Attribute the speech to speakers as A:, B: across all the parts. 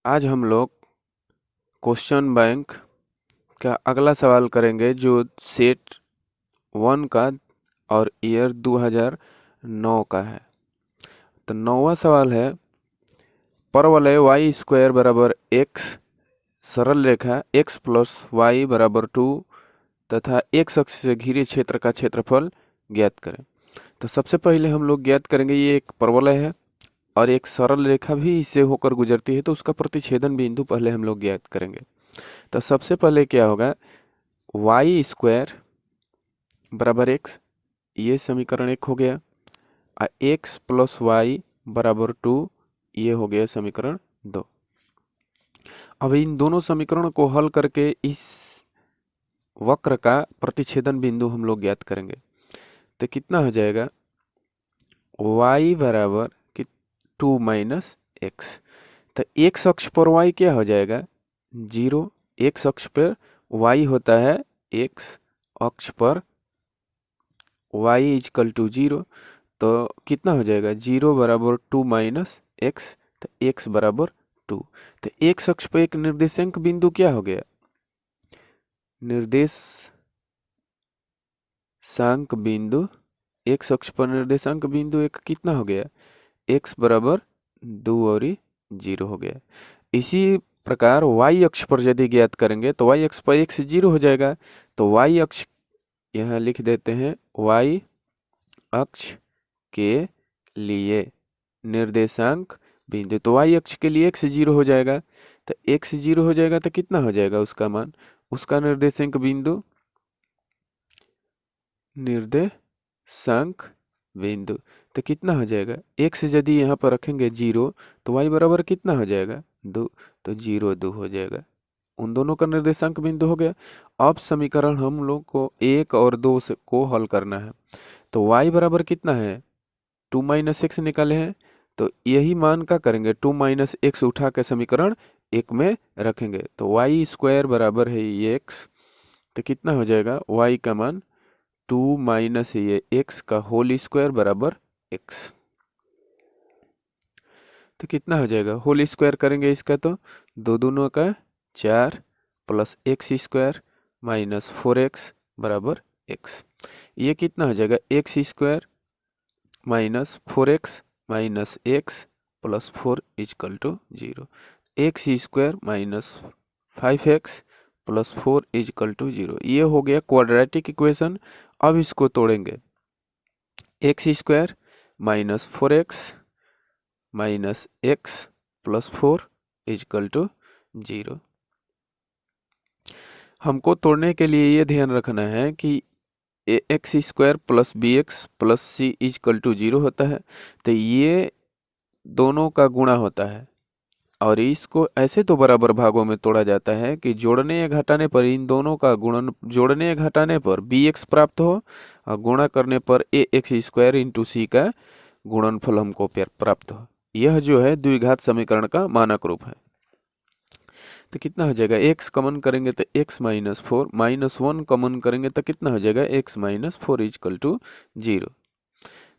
A: आज हम लोग क्वेश्चन बैंक का अगला सवाल करेंगे जो सेट 1 का और ईयर 2009 का है। तो 9वां सवाल है, परवलय y स्क्वायर बराबर x, सरल रेखा x प्लस वाई बराबर 2 तथा x अक्ष से घिरे क्षेत्र का क्षेत्रफल ज्ञात करें। तो सबसे पहले हम लोग ज्ञात करेंगे, ये एक परवलय है और एक सरल रेखा भी इससे होकर गुजरती है, तो उसका प्रतिच्छेदन बिंदु पहले हम लोग ज्ञात करेंगे। तो सबसे पहले क्या होगा, वाई स्क्वायर बराबर एक्स, ये समीकरण एक हो गया, और एक्स प्लस वाई बराबर 2, ये हो गया समीकरण 2। अब इन दोनों समीकरणों को हल करके इस वक्र का प्रतिच्छेदन बिंदु हम लोग ज्ञात करेंगे। तो कितना हो जाएगा, y बराबर 2 माइनस एक्स। तो एक्स अक्ष पर y क्या हो जाएगा, 0। एक्स अक्ष पर y होता है, एक्स अक्ष पर y इजकल टू 0, तो कितना हो जाएगा, 0 बराबर 2 माइनस एक्स, तो x बराबर 2। तो एक्स अक्ष पर एक निर्देशांक बिंदु क्या हो गया, निर्देशांक बिंदु, एक्स अक्ष पर निर्देशांक बिंदु एक कितना हो गया, x बराबर 2 और 0 हो गया। इसी प्रकार y अक्ष पर यदि ज्ञात करेंगे तो y अक्ष पर x 0 हो जाएगा, तो y अक्ष यहाँ लिख देते हैं, y अक्ष के लिए निर्देशांक बिंदु, तो y अक्ष के लिए x 0 हो जाएगा। तो x 0 हो जाएगा तो कितना हो जाएगा उसका मान, उसका निर्देशांक बिंदु, निर्देशांक बिंदु, तो कितना हो जाएगा, x यदि यहाँ पर रखेंगे 0 तो y बराबर कितना हो जाएगा, 2, तो 0 2 हो जाएगा। उन दोनों का निर्देशांक बिंदु हो गया। अब समीकरण हम लोग को 1 और 2 से को हल करना है। तो y बराबर कितना है, 2 माइनस एक्स निकाले हैं, तो यही मान का करेंगे, 2 माइनस एक्स उठा के समीकरण 1 में रखेंगे, तो वाई स्क्वायर बराबर है ये एक्स, तो कितना हो जाएगा, y का मान 2 माइनस ये एक्स का होल स्क्वायर बराबर एक्स। तो कितना हो जाएगा, होल स्क्वायर करेंगे इसका तो दो दूनों का 4 plus x square minus 4x बराबर एक्स। ये कितना हो जाएगा, x square minus 4x minus x plus 4 is equal to 0। X square minus 5x plus 4 is equal to 0। ये हो गया क्वाड्रेटिक इक्वेशन। अब इसको तोड़ेंगे, x square minus 4x minus x plus 4 is equal to 0। हमको तोड़ने के लिए ये ध्यान रखना है कि x square plus b x plus c is equal to 0 होता है, तो ये दोनों का गुणा होता है, और इसको ऐसे तो बराबर भागों में तोड़ा जाता है कि जोड़ने या घटाने पर इन दोनों का गुणन, जोड़ने या घटाने पर बी एक्स प्राप्त हो और गुणा करने पर ए एक्स स्क्वायर इंटू सी का गुणनफल हमको प्राप्त हो। यह जो है द्विघात समीकरण का मानक रूप है। तो कितना हो जाएगा, x कॉमन करेंगे तो x माइनस 4, माइनस 1 कॉमन करेंगे तो कितना हो जाएगा, x माइनस 4 इजकल टू 0।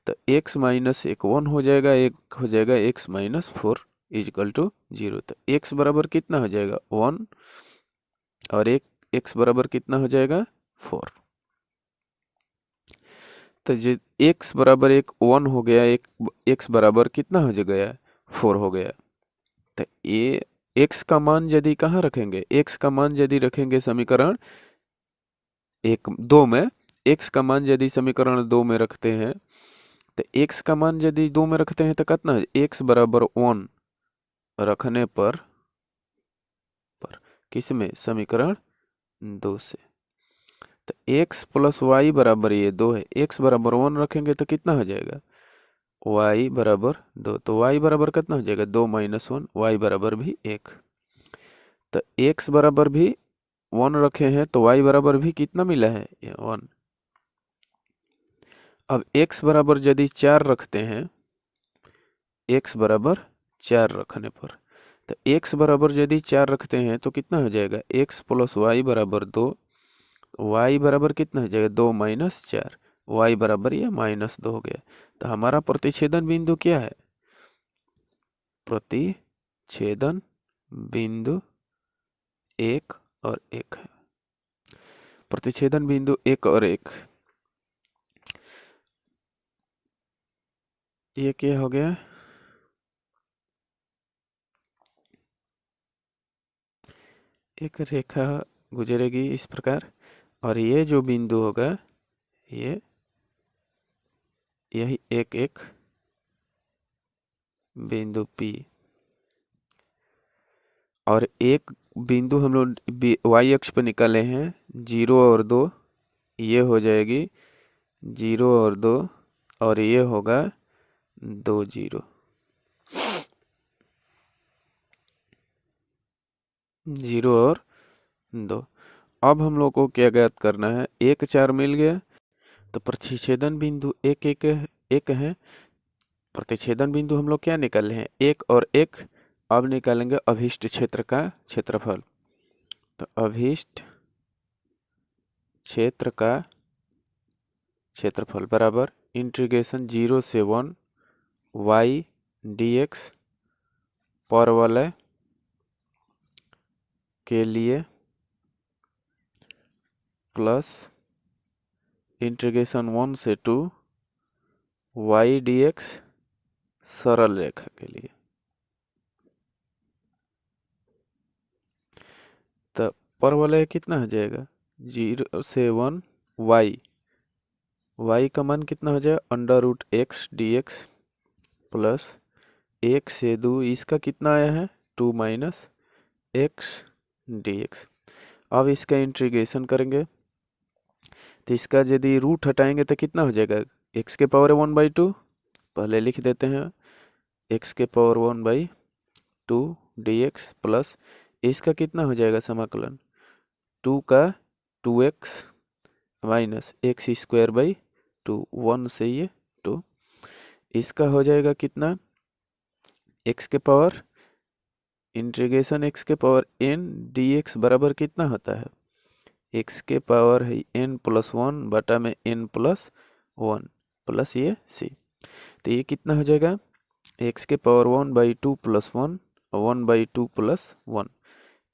A: तो x माइनस 1 हो जाएगा, एक हो जाएगा x माइनस 4 इजकल टू 0। तो x बराबर कितना हो जाएगा, 1, और एक x बराबर कितना हो जाएगा, 4। तो जो x बराबर 1 हो गया, एक x बराबर कितना हो गया, 4 हो गया। तो ये x का मान यदि कहाँ रखेंगे, x का मान यदि रखेंगे समीकरण 2 में, x का मान यदि समीकरण 2 में रखते हैं, तो x का मान यदि 2 में रखते हैं तो कितना है, x बराबर 1 रखने पर किस में, समीकरण 2 से, तो x प्लस वाई बराबर ये 2 है, x बराबर 1 रखेंगे तो कितना हो जाएगा, y बराबर 2, तो y बराबर कितना हो जाएगा, 2 माइनस 1, y बराबर भी 1। तो x बराबर भी 1 रखे हैं तो y बराबर भी कितना मिला है, ये 1। अब x बराबर यदि 4 रखते हैं, x बराबर 4 रखने पर, तो x बराबर यदि 4 रखते हैं तो कितना हो जाएगा, x प्लस वाई बराबर 2, y बराबर कितना हो जाएगा, 2 माइनस 4, y बराबर ये माइनस 2 हो गया। तो हमारा प्रतिच्छेदन बिंदु क्या है, प्रतिच्छेदन बिंदु एक और एक है। प्रतिच्छेदन बिंदु एक और एक, ये क्या हो गया, एक रेखा गुजरेगी इस प्रकार, और ये जो बिंदु होगा ये यही एक एक बिंदु P, और एक बिंदु हम लोग वाई अक्ष पर निकाले हैं 0 और 2, ये हो जाएगी 0 और 2, और ये होगा 2 0 0 और 2। अब हम लोग को क्या ज्ञात करना है, 1 4 मिल गया, तो प्रतिच्छेदन बिंदु एक एक एक है। प्रतिच्छेदन बिंदु हम लोग क्या निकाले हैं, एक और एक। अब निकालेंगे अभिष्ट क्षेत्र का क्षेत्रफल। तो अभिष्ट क्षेत्र का क्षेत्रफल बराबर इंटीग्रेशन 0 से 1 y dx परवलय के लिए प्लस इंटीग्रेशन 1 से 2 y dx सरल रेखा के लिए। तो परवलय कितना हो जाएगा, 0 से 1 y का मान कितना हो जाएगा, √x dx प्लस 1 से 2, इसका कितना आया है 2 माइनस x dx। अब इसका इंटीग्रेशन करेंगे तो इसका यदि रूट हटाएंगे तो कितना हो जाएगा, x के पावर 1/2, पहले लिख देते हैं x के पावर 1/2 dx प्लस इसका कितना हो जाएगा समाकलन 2 का 2x minus x square by 2, 1 से ये 2, इसका हो जाएगा कितना, x के पावर इंटीग्रेशन x के पावर n dx बराबर कितना होता है, x के पावर है n प्लस 1 बटा में n प्लस 1 प्लस ये c। तो ये कितना हो जाएगा, x के पावर 1/2 प्लस 1, 1/2 प्लस 1,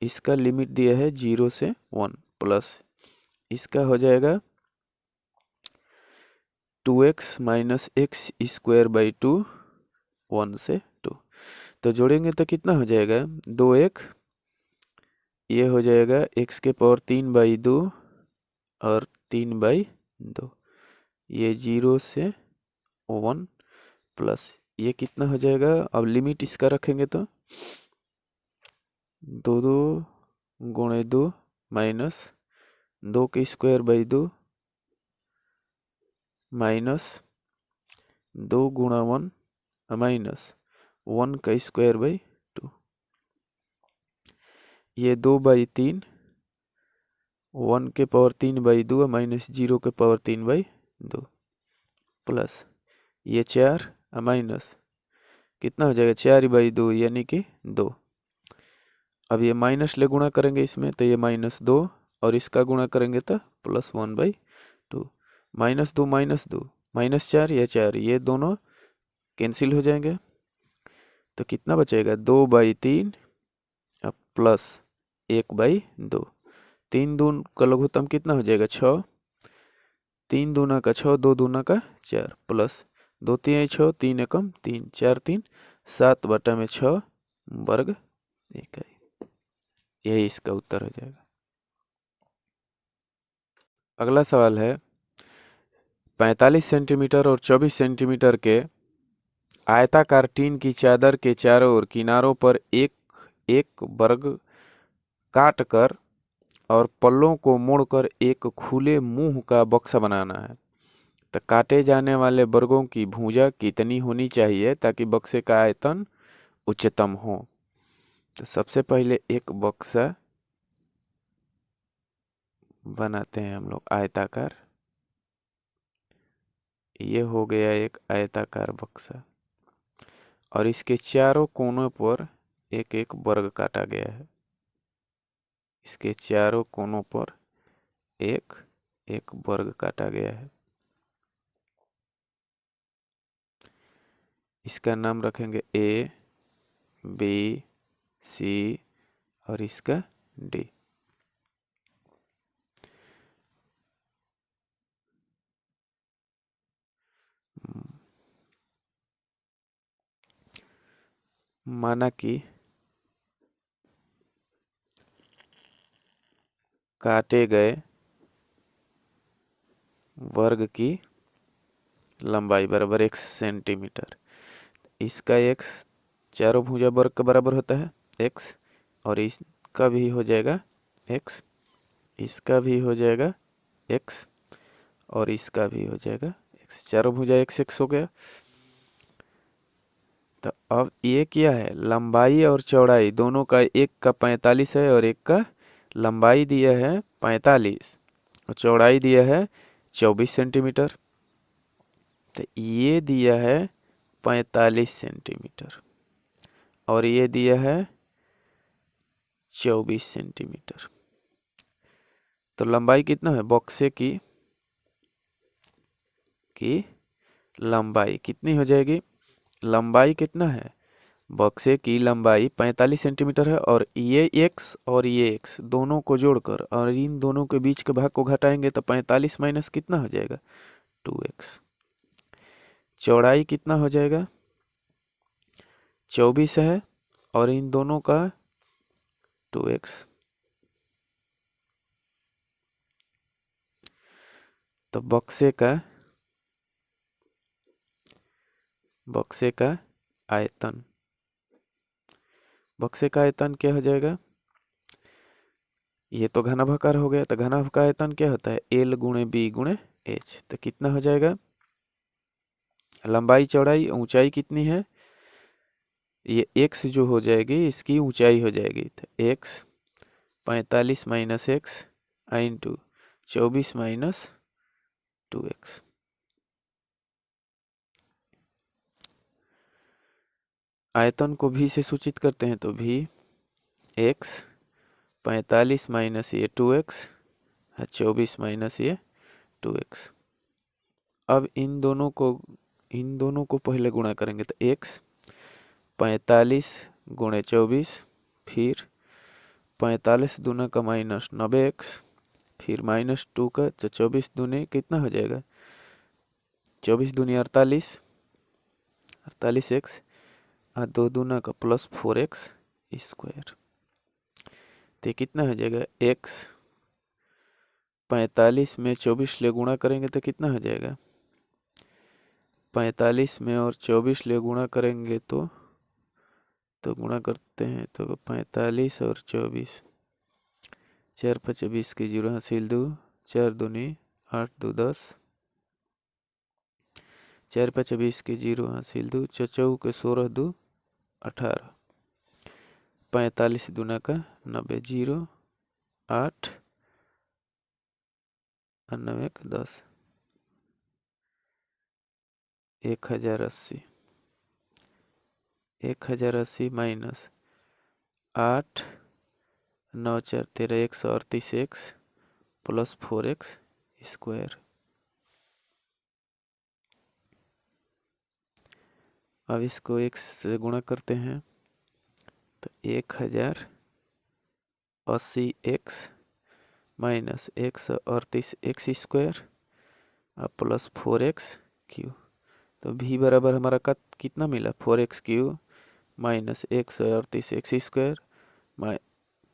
A: इसका लिमिट दिया है 0 से 1, प्लस इसका हो जाएगा 2x minus x square by 2, 1 से 2। तो जोड़ेंगे तो कितना हो जाएगा 2x, ये हो जाएगा x के पावर 3/2 और 3/2, ये 0 से 1 प्लस ये कितना हो जाएगा, अब लिमिट इसका रखेंगे तो 2 2 गुणे 2 माइनस 2 के स्क्वायर बाई 2 माइनस 2 गुणा 1 माइनस 1 का स्क्वायर बाई 2, ये 2/3, 1 के पावर 3/2 माइनस 0 के पावर 3/2 प्लस ये 4 माइनस कितना हो जाएगा 4/2 यानी कि 2। अब ये माइनस ले गुणा करेंगे इसमें तो ये -2, और इसका गुणा करेंगे तो +1/2, -2 -2 -4, ये 4, ये दोनों कैंसिल हो जाएंगे, तो कितना बचेगा 2/3 अब प्लस 1/2, 3 दून का लघुत्तम कितना हो जाएगा 6, 3 दूना का 6, 2 दूना का 4 प्लस 2 3 6, 3 एकम 3, 4 3 7 बटा में 6 वर्ग इकाई, यही इसका उत्तर हो जाएगा। अगला सवाल है 45 सेंटीमीटर और 24 सेंटीमीटर के आयताकार टीन की चादर के चारों ओर किनारों पर एक एक वर्ग काट कर और पल्लों को मोड़कर एक खुले मुंह का बक्सा बनाना है। तो काटे जाने वाले वर्गों की भुजा कितनी होनी चाहिए ताकि बक्से का आयतन उच्चतम हो। तो सबसे पहले एक बक्सा बनाते हैं हम लोग आयताकार, ये हो गया एक आयताकार बक्सा, और इसके चारों कोनों पर एक एक वर्ग काटा गया है, इसके चारों कोनों पर एक एक वर्ग काटा गया है। इसका नाम रखेंगे A B C और इसका डी। माना कि काटे गए वर्ग की लंबाई बराबर 1 सेंटीमीटर। इसका x चारों भुजा वर्ग के बराबर होता है x, और इसका भी हो जाएगा x, इसका भी हो जाएगा x, और इसका भी हो जाएगा x। चारों भुजा x x हो गया। तो अब ये क्या है, लंबाई और चौड़ाई दोनों का, एक का 45 है और एक का लंबाई दिया है 45 और चौड़ाई दिया है 24 सेंटीमीटर। तो ये दिया है 45 सेंटीमीटर और ये दिया है 24 सेंटीमीटर। तो लंबाई कितना है, बक्से की लंबाई कितनी हो जाएगी, लंबाई कितना है, बक्से की लंबाई 45 सेंटीमीटर है, और ये x और ये x दोनों को जोड़कर और इन दोनों के बीच के भाग को घटाएंगे तो 45 माइनस कितना हो जाएगा, 2x। चौड़ाई कितना हो जाएगा, 24 है और इन दोनों का 2x। तो बक्से का आयतन, बक्से का आयतन क्या हो जाएगा, ये तो घनाभाकार हो गया। तो घनाभ का आयतन क्या होता है, L गुणे B गुणे H। तो कितना हो जाएगा, लंबाई चौड़ाई ऊंचाई कितनी है, ये x जो हो जाएगी इसकी ऊंचाई हो जाएगी। तो x 45 minus x into 24 minus 2x। आयतन को v से सूचित करते हैं तो v x 45 माइनस ये 2x 24 माइनस ये 2x। अब इन दोनों को पहले गुणा करेंगे तो x 45 गुणे 24, फिर 45 दूना का माइनस 90x, फिर माइनस 2 का, तो 24 दूने कितना हो जाएगा, 24 दूनी 48, 48x, और 2 दूना का प्लस 4x स्क्वायर। तो कितना हो जाएगा, x 45 में 24 ले गुणा करेंगे तो कितना हो जाएगा, 45 में और 24 ले गुणा करेंगे तो गुणा करते हैं तो 45 और 24, 4 5 20 की 0 हासिल 2, 4 दूनी 8 2 10, 4 5 20 की 0 हासिल 2, 4 के 16 2 18, 45 दूना का 90, 0 8 और 9 का 10, 1080, 1080 minus 8 9 4 13 138 x plus 4x square. अब इसको x से गुणा करते हैं तो 1080 एक्स माइनस 138 एक्स स्क्वायर और प्लस 4x क्यू। तो v बराबर हमारा कितना मिला, 4x Q minus 138 x square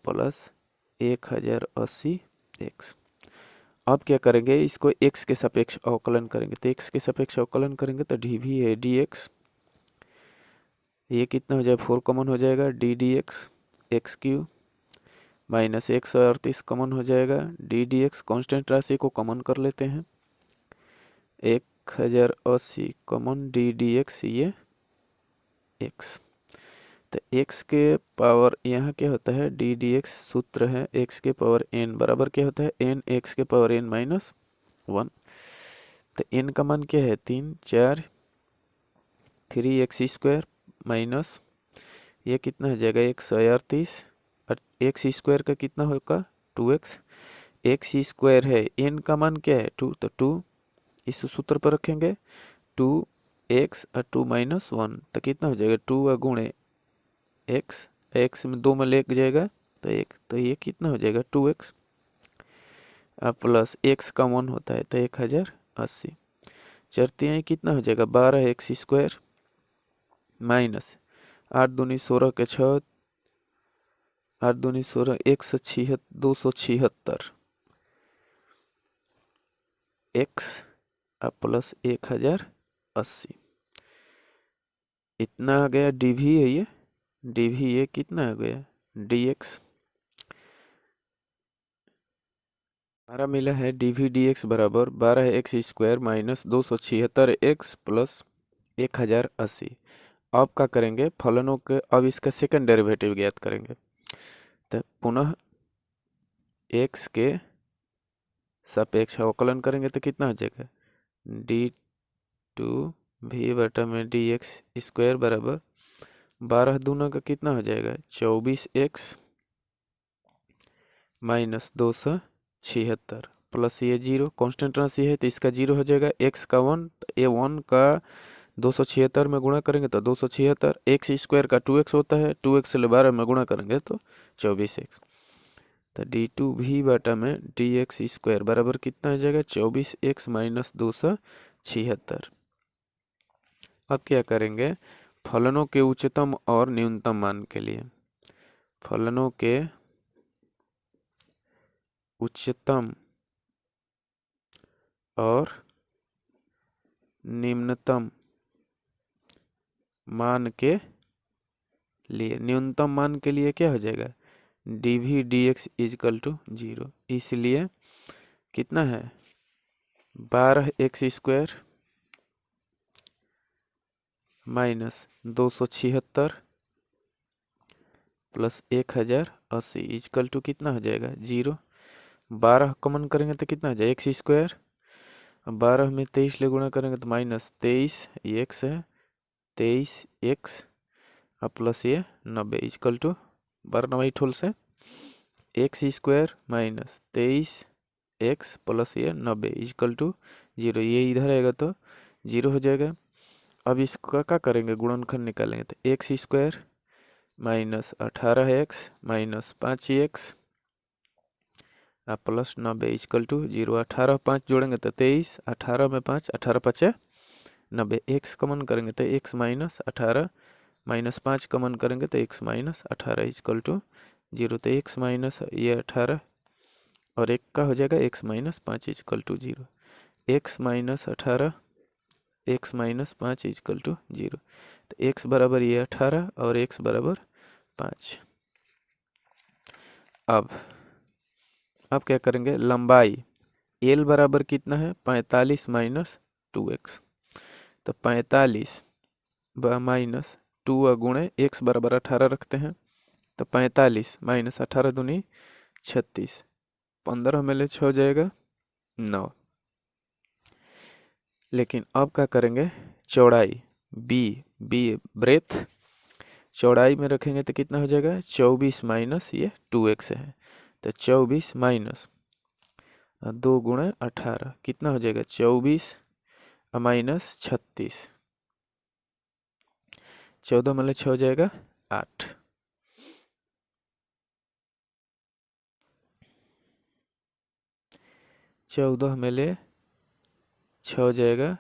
A: plus 1080 x. अब क्या करेंगे, इसको x के सापेक्ष अवकलन करेंगे। तो x के सापेक्ष अवकलन करेंगे तो dv है dx, ये कितना हो जाएगा, 4 कॉमन हो जाएगा, D D x x Q minus 138 common हो जाएगा, डी डी एक्स कॉन्स्टेंट राशि को कॉमन कर लेते हैं, 1080 कॉमन डी डी एक्स ये x। तो x के पावर यहाँ क्या होता है, डी डी एक्स सूत्र है x के पावर n बराबर क्या होता है, n x के पावर n माइनस 1। तो n का मान क्या है, 3 4 3x स्क्वायर माइनस ये कितना हो जाएगा 138 और एक्स स्क्वायर का कितना होगा 2x। एक्स स्क्वायर है, n का मान क्या है 2, तो 2 इस सूत्र पर रखेंगे, 2x और 2 माइनस 1 तो कितना हो जाएगा 2 गुणे x, x में 2 में ले जाएगा तो ये कितना हो जाएगा 2x, अब प्लस x का 1 होता है तो 1080। चरते हैं कितना हो जाएगा 12x² माइनस 8 दूनी 16 के 6, 8 दूनी 16, 276 x अब प्लस 1080। इतना आ गया dv है ये, dv ये कितना आ गया dx। हमारा मिला है dv dx बराबर 12x² माइनस 276x प्लस 1080। अब क्या करेंगे फलनों के, अब इसका सेकंड डेरिवेटिव ज्ञात करेंगे। तो पुनः x के सापेक्ष अवकलन करेंगे तो कितना हो जाएगा d2v बटा में dx² बराबर 12 दूना का कितना हो जाएगा 24x माइनस 276 प्लस ये 0 कांस्टेंट राशि है तो इसका 0 हो जाएगा, x का 1 ये 1 का 276 में गुणा करेंगे तो 276, x² का 2x होता है, 2x से 12 में गुणा करेंगे तो 24x। तो d2v बटा में dx² बराबर कितना हो जाएगा 24x माइनस 276। अब क्या करेंगे फलनों के उच्चतम और न्यूनतम मान के लिए, फलनों के उच्चतम और निम्नतम मान के लिए, न्यूनतम मान के लिए क्या हो जाएगा dv dx इजकल टू 0, इसलिए कितना है 12x² minus 276 plus 1080 is equal to कितना हो जाएगा 0। 12 कॉमन करेंगे तो कितना हो जाएगा x², अब 12 में 23 ले गुणा करेंगे तो माइनस 23 ये x है 23x अब प्लस ये 90 इजकल टू 12 9 ठोल से x² माइनस 23x प्लस ये 90 इजकल टू 0, ये इधर आएगा तो 0 हो जाएगा। अब इसका क्या करेंगे गुणनखंड निकालेंगे तो x² minus 18x minus 5x अब प्लस 90 इजकल टू 0। 18 5 जोड़ेंगे तो 23, 18 में 5, 18 5 90, x कॉमन करेंगे तो x माइनस 18 माइनस 5 कॉमन करेंगे तो x माइनस 18 इजकल टू 0। तो x माइनस ये 18 और एक का हो जाएगा x minus 5 is equal to 0, x minus 18 x minus 5 is equal to 0। तो x बराबर ये 18 और x बराबर 5। अब क्या करेंगे लंबाई l बराबर कितना है 45 माइनस 2x, तो 45 माइनस 2 गुणे x बराबर 18 रखते हैं तो 45 माइनस 18 दूनी 36, 15 में ले 6 हो जाएगा 9। लेकिन अब क्या करेंगे चौड़ाई b ब्रेथ चौड़ाई में रखेंगे तो कितना हो जाएगा 24 माइनस ये 2x है तो 24 माइनस 2 गुणे 18 कितना हो जाएगा 24 माइनस 36, 14 में ले 6 हो जाएगा 8। चौदह में ले 6 हो जाएगा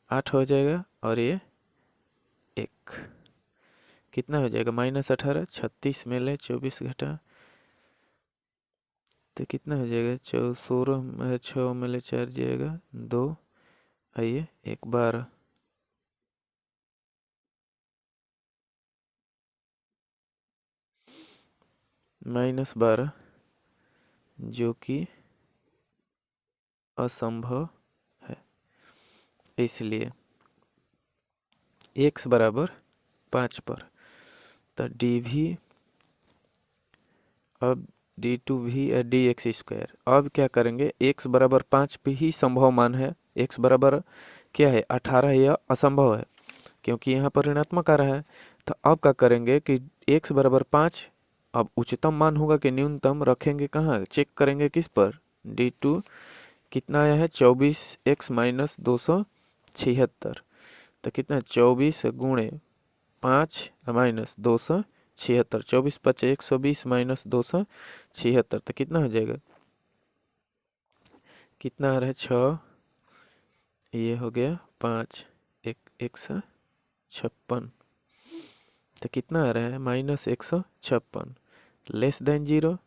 A: 8 हो जाएगा और ये 1 कितना हो जाएगा माइनस 18, 36 में ले 24 घटा तो कितना हो जाएगा 16 में 6 में ले 4 जाएगा 2 आइए 1 12 माइनस 12 जो कि असंभव है, इसलिए x बराबर 5 पर। तो dv अब d2v dx²। अब क्या करेंगे x बराबर 5 पे ही संभव मान है, x बराबर क्या है 18 यह असंभव है क्योंकि यहाँ पर ऋणात्मक आ रहा है। तो अब क्या करेंगे कि x बराबर 5 अब उच्चतम मान होगा कि न्यूनतम रखेंगे कहाँ चेक करेंगे किस पर d2 कितना आया है 24x माइनस 276 तो कितना 24 गुणे 5 माइनस 276 76, 24 × 5 120 माइनस 276, तो कितना हो जाएगा, कितना आ रहा है 6, ये हो गया 5, 156, तो कितना आ रहा है -156, लेस देन 0,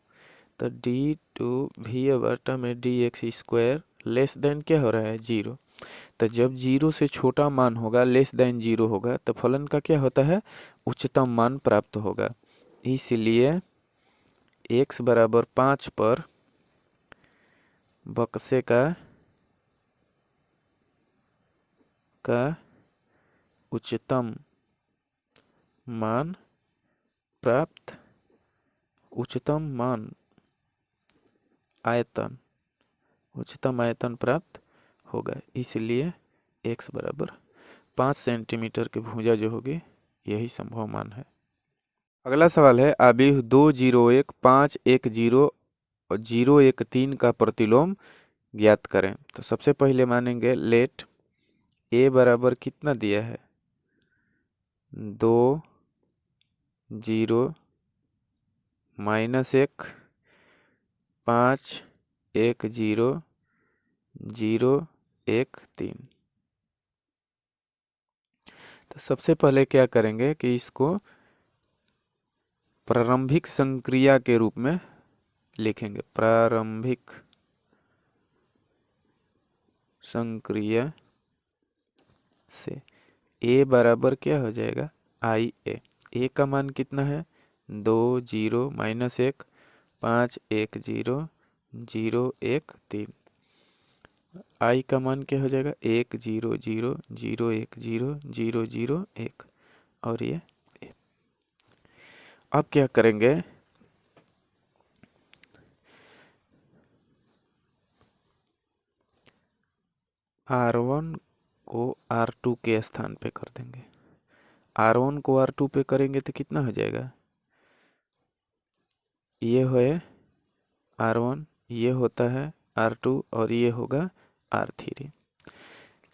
A: तो d2v/dx² लेस देन क्या हो रहा है 0, तो जब 0 से छोटा मान होगा, लेस देन 0 होगा, तो फलन का क्या होता है, उच्चतम मान प्राप्त होगा। इसलिए x बराबर 5 पर बक्से का उच्चतम मान प्राप्त, उच्चतम मान आयतन, उच्चतम आयतन प्राप्त होगा। इसलिए x बराबर 5 सेंटीमीटर की भुजा जो होगी यही संभव मान है। अगला सवाल है, आव्यूह 201 510 और 013 का प्रतिलोम ज्ञात करें। तो सबसे पहले मानेंगे लेट a बराबर कितना दिया है 2 0 -1 5 1 0 0 1 3। तो सबसे पहले क्या करेंगे कि इसको प्रारंभिक संक्रिया के रूप में लिखेंगे। प्रारंभिक संक्रिया से a बराबर क्या हो जाएगा IA। a का मान कितना है 2 0 -1 5 1 0 0 1 3। I का मान क्या हो जाएगा 1 0 0 0 1 0 0 0 1 और ये a। अब क्या करेंगे, R1 को R2 के स्थान पे कर देंगे। R1 को R2 पे करेंगे तो कितना हो जाएगा, ये है R1, ये होता है R2 और ये होगा R3।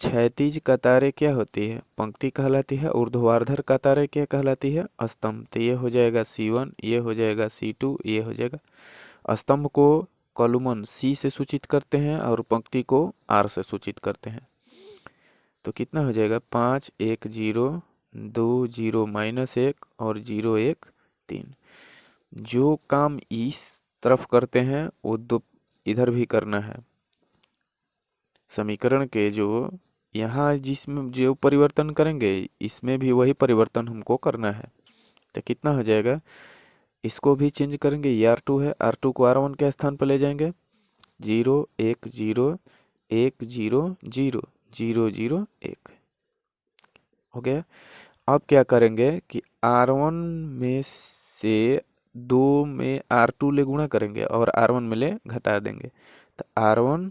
A: क्षैतिज कतारें क्या होती है, पंक्ति कहलाती है। ऊर्ध्वाधर कतारें क्या कहलाती है, स्तंभ। तो ये हो जाएगा C1, ये हो जाएगा C2, ये हो जाएगा। स्तंभ को कॉलमन C से सूचित करते हैं और पंक्ति को R से सूचित करते हैं। तो कितना हो जाएगा 5 1 0 2 0 -1 और 0 1 3। जो काम इस तरफ करते हैं वो दो इधर भी करना है। समीकरण के जो यहाँ जिसमें जो परिवर्तन करेंगे इसमें भी वही परिवर्तन हमको करना है। तो कितना हो जाएगा, इसको भी चेंज करेंगे, ये R2 है, R2 को R1 के स्थान पर ले जाएंगे। 0 1 0 1 0 0 0 0 1 हो गया। अब क्या करेंगे कि R1 में से 2 में R2 ले गुणा करेंगे और R1 में ले घटा देंगे। तो R1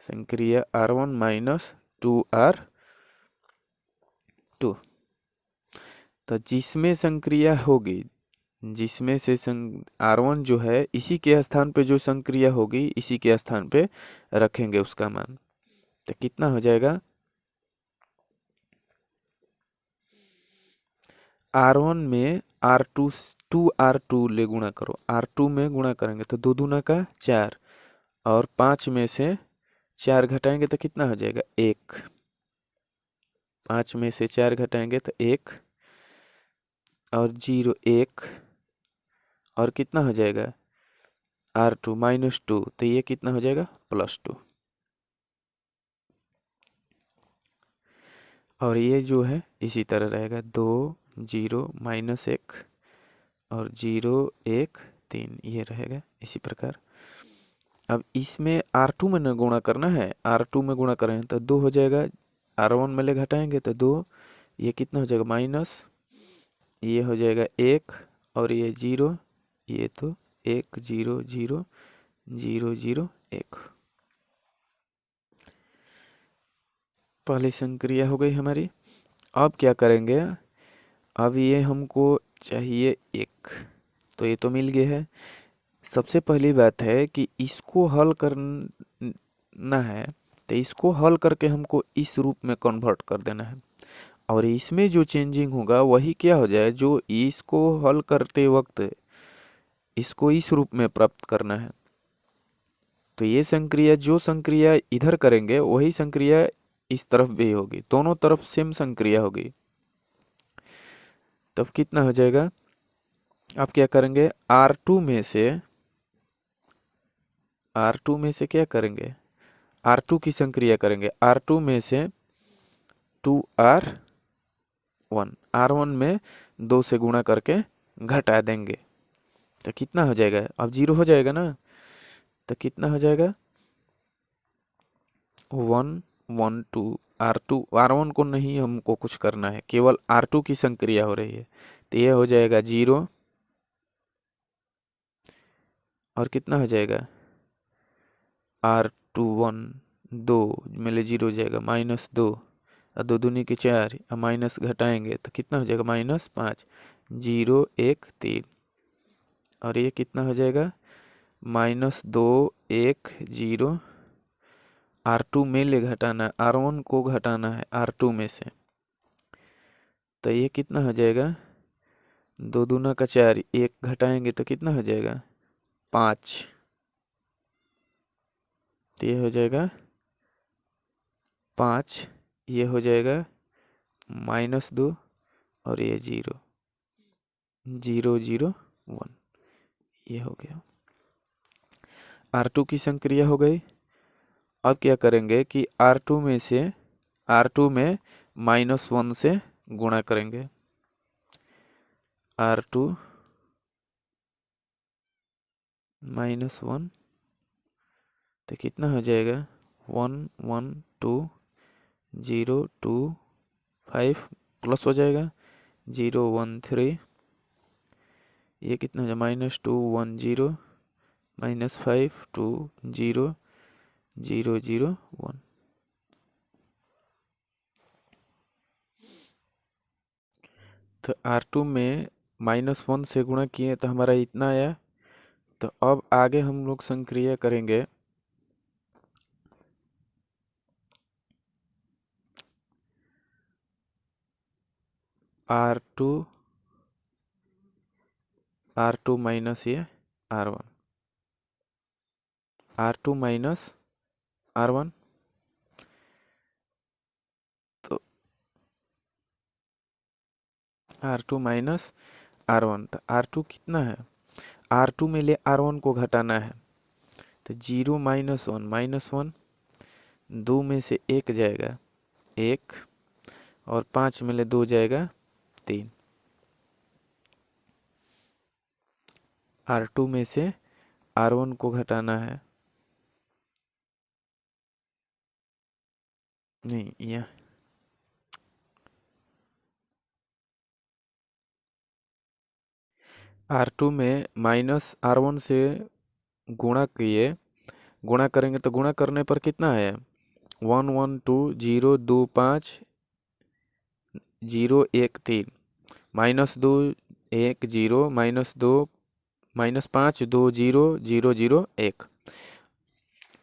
A: संक्रिया R1 -2R2। तो जिसमें संक्रिया होगी, जिसमें से R1 जो है इसी के स्थान पे जो संक्रिया होगी इसी के स्थान पे रखेंगे उसका मान। तो कितना हो जाएगा, R1 में R2 2R2 ले गुणा करो, R2 में गुणा करेंगे तो 2 दूना का 4 और 5 में से 4 घटाएंगे तो कितना हो जाएगा 1। 5 में से 4 घटाएंगे तो 1 और 0 1 और कितना हो जाएगा R2 -2, तो ये कितना हो जाएगा +2। और ये जो है इसी तरह रहेगा 2 0 -1 और 0 1 3, ये रहेगा इसी प्रकार। अब इसमें R2 में न गुणा करना है, R2 में गुणा करें तो 2 हो जाएगा, R1 में ले घटाएंगे तो 2, ये कितना हो जाएगा माइनस, ये हो जाएगा 1 और ये 0, ये तो 1 0 0 0 0 1। पहली संक्रिया हो गई हमारी। अब क्या करेंगे, अब ये हमको चाहिए 1, तो ये तो मिल गया है। सबसे पहली बात है कि इसको हल करना है, तो इसको हल करके हमको इस रूप में कन्वर्ट कर देना है। और इसमें जो चेंजिंग होगा वही क्या हो जाए, जो इसको हल करते वक्त इसको इस रूप में प्राप्त करना है, तो ये संक्रिया जो संक्रिया इधर करेंगे वही संक्रिया इस तरफ भी होगी, दोनों तरफ सेम संक्रिया होगी। तब कितना हो जाएगा, आप क्या करेंगे, R2 में से क्या करेंगे, R2 की संक्रिया करेंगे, R2 में से 2R1, R1 में 2 से गुणा करके घटा देंगे, तो कितना हो जाएगा, अब 0 हो जाएगा ना, तो कितना हो जाएगा 1 1 2, R1 को नहीं हमको कुछ करना है, केवल R2 की संक्रिया हो रही है, तो ये हो जाएगा 0, और कितना हो जाएगा R21, 2 मिले 0 हो जाएगा, -2, और 2 दूनी की 4, और माइनस घटाएंगे तो कितना हो जाएगा -5, 0 1 3, और ये कितना हो जाएगा -2 1 0, R2 में ले घटाना है, R1 को घटाना है R2 में से, तो ये कितना हो जाएगा 2 दूना का 4, 1 घटाएंगे तो कितना हो जाएगा 5, तो ये हो जाएगा 5, ये हो जाएगा -2, और ये 0 0 0 1, ये हो गया, R2 की संक्रिया हो गई। अब क्या करेंगे कि R2 में -1 से गुणा करेंगे, R2 -1, तो कितना हो जाएगा 1 1 2 0 2 5, प्लस हो जाएगा 0 1 3, ये कितना हो जाएगा -2 1 0, -5 2 0 0 0 1, तो R2 में -1 से गुणा किए तो हमारा इतना आया। तो अब आगे हम लोग संक्रिया करेंगे R2 माइनस ये R1, R2 माइनस R1, तो R2 माइनस R1, तो R2 कितना है, R2 में ले R1 को घटाना है, तो 0 -1, 2 में से 1 जाएगा 1, और 5 में ले 2 जाएगा 3, R2 में से R1 को घटाना है, नहीं यह R2 में -R1 से गुणा किए, गुणा करेंगे तो गुणा करने पर कितना है 1 1 2 0 2 5 0 1 3, -2 1 0, -2 -5 2 0 0 0 1,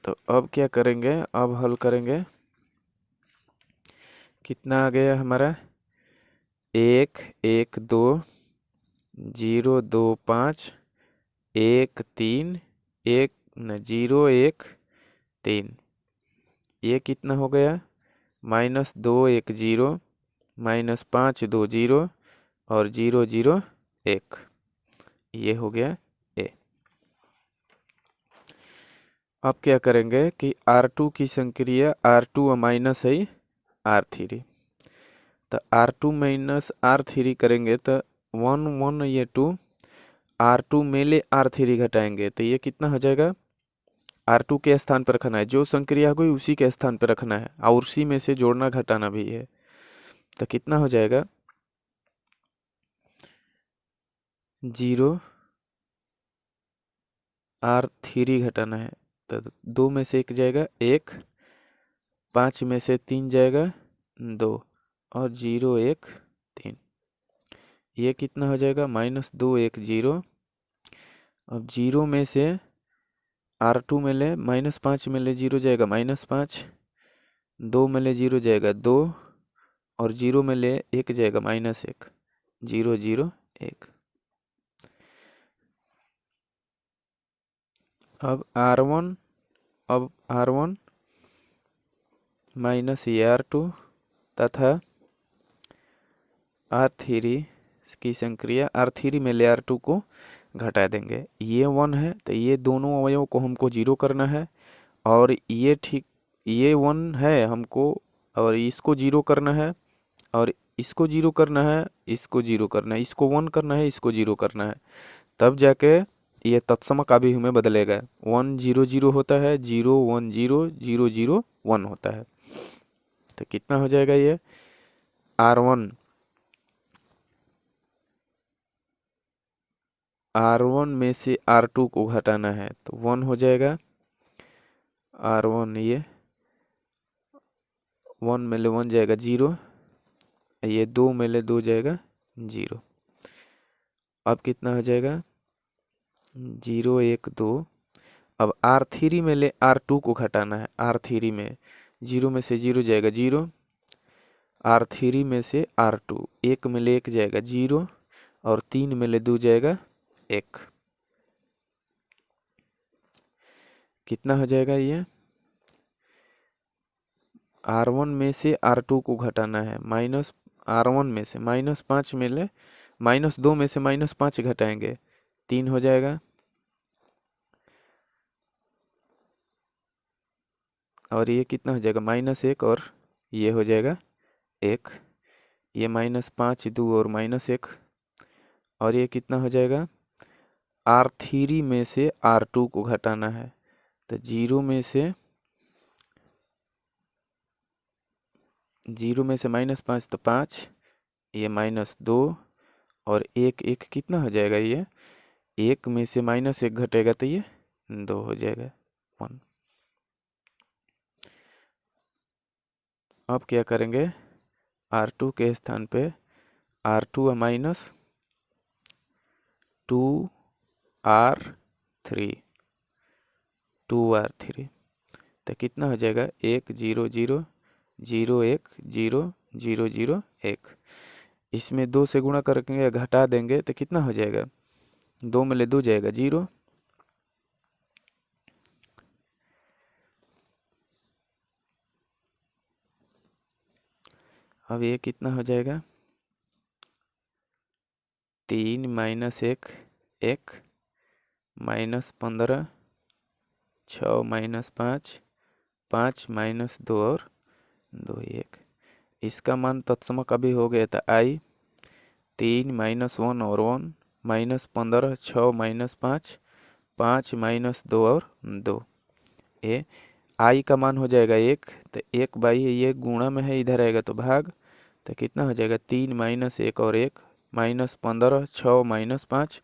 A: तो अब क्या करेंगे, अब हल करेंगे, कितना आ गया हमारा 1 1 2 0 2 5 1 3 1 न 0 1 3, ये कितना हो गया -2 1 0, -5 2 0, और 0 0 1, ये हो गया ए। अब क्या करेंगे कि R2 की संक्रिया R2 माइनस है R3, तो R2 माइनस R3 करेंगे तो 1 1 ये 2, R2 में ले R3 घटाएंगे तो ये कितना हो जाएगा, R2 के स्थान पर रखना है, जो संक्रिया हुई उसी के स्थान पर रखना है, और उसी में से जोड़ना घटाना भी है, तो कितना हो जाएगा 0 R3 घटाना है, तो 2 में से 1 जाएगा 1, 5 में से 3 जाएगा 2, और 0 1 3, ये कितना हो जाएगा -2 1 0, अब 0 में से R2 में ले -5 में ले 0 जाएगा -5, 2 में ले 0 जाएगा 2, और जीरो में ले एक जाएगा -1, 0 0 1। अब R1 माइनस ये R2 तथा R3 की संक्रिया R3 में ले R2 को घटा देंगे। ये 1 है तो ये दोनों अवयवों को हमको जीरो करना है, और ये 1 है हमको, और इसको जीरो करना है, और इसको जीरो करना है, इसको जीरो करना है, इसको 1 करना है, इसको जीरो करना है। तब जाके ये तत्समक अभिव्यक्ति में बदलेगा। 1 0 0 होता है, 0 1 0 0 0 1 होता है। तो कितना हो जाएगा ये R1 में से R2 को घटाना है तो 1 हो जाएगा। R1 ये 1 में ले 1 जाएगा 0, ये 2 में ले 2 जाएगा 0। अब कितना हो जाएगा 0 1 2। अब R3 में ले R2 को घटाना है। R3 में 0 में से 0 जाएगा 0, R3 में से R2 1 में ले 1 जाएगा 0, और 3 में ले 2 जाएगा 1। कितना हो जाएगा ये R1 में से R2 को घटाना है। R1 में से -5 में ले -2 में से -5 घटाएंगे 3 हो जाएगा, और ये कितना हो जाएगा -1, और ये हो जाएगा 1। ये -5 2 और -1, और ये कितना हो जाएगा R3 में से R2 को घटाना है। तो 0 में से -5 तो 5, ये -2, और 1 1 कितना हो जाएगा ये 1 में से -1 घटेगा तो ये 2 हो जाएगा 1। अब क्या करेंगे R2 के स्थान पे R2 -2R3 तो कितना हो जाएगा 1 0 0 0 1 0 0 0 1। इसमें 2 से गुणा करके घटा देंगे तो कितना हो जाएगा 2 में ले 2 जाएगा 0, अब ये कितना हो जाएगा 3 -1 1 -15 6 -5 5 -2 और 2 1। इसका मान तत्समक अभी हो गया था I 3 -1 और 1 -15 6 -5 5 -2 और 2। ये I का मान हो जाएगा 1, तो 1/, ये गुणा में है इधर आएगा तो भाग, तो कितना हो जाएगा 3 -1 और 1 -15 6 -5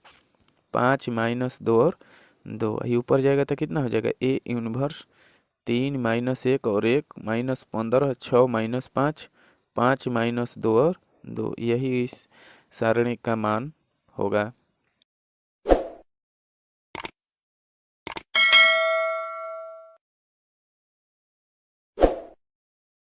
A: 5 -2 और 2। ये ऊपर जाएगा तो कितना हो जाएगा A इनवर्स 3 -1 और 1 -15 6 -5 5 -2 और 2। यही इस सारणी का मान होगा।